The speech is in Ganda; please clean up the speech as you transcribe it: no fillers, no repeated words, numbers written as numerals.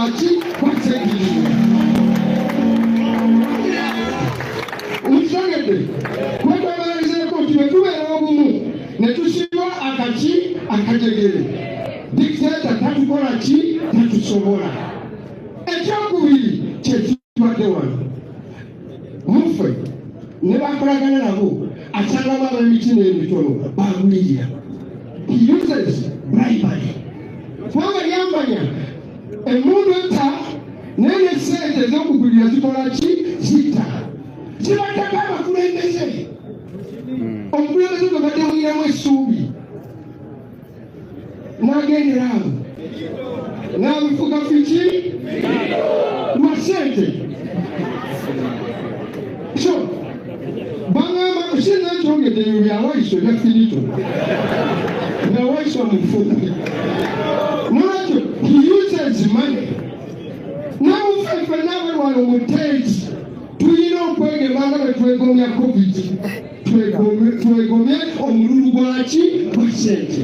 kwaki kwasekirira umusogedde kwetwabalizeeko nti bwetubeera obumu ne tusiba akajegere dikiteeta tatukola ki tatusobola. Ekyokubiri kyekitwadde wano muffe ne bakolagana nabo asangamu ab'emitima emitono bagwirira. He uses bribery. Kubanga lyambanya emundu etta naye sente ez'okugulira zikola ki zita zibaddako abakulembeze. Omukulembeze gwe badde muyiramu essuubi n'agendera abo n'abifuga fiki lwa sente. So bangamba kusinza ekyongedde ebyo byawaiswe bya finito byawaiswa mu nfuufu nolwekyo he uses money. Namufefe n'abalwala omuteeki tulina okwegema nga bwe twegomya covid twegomye omululu gwaki gwa sente.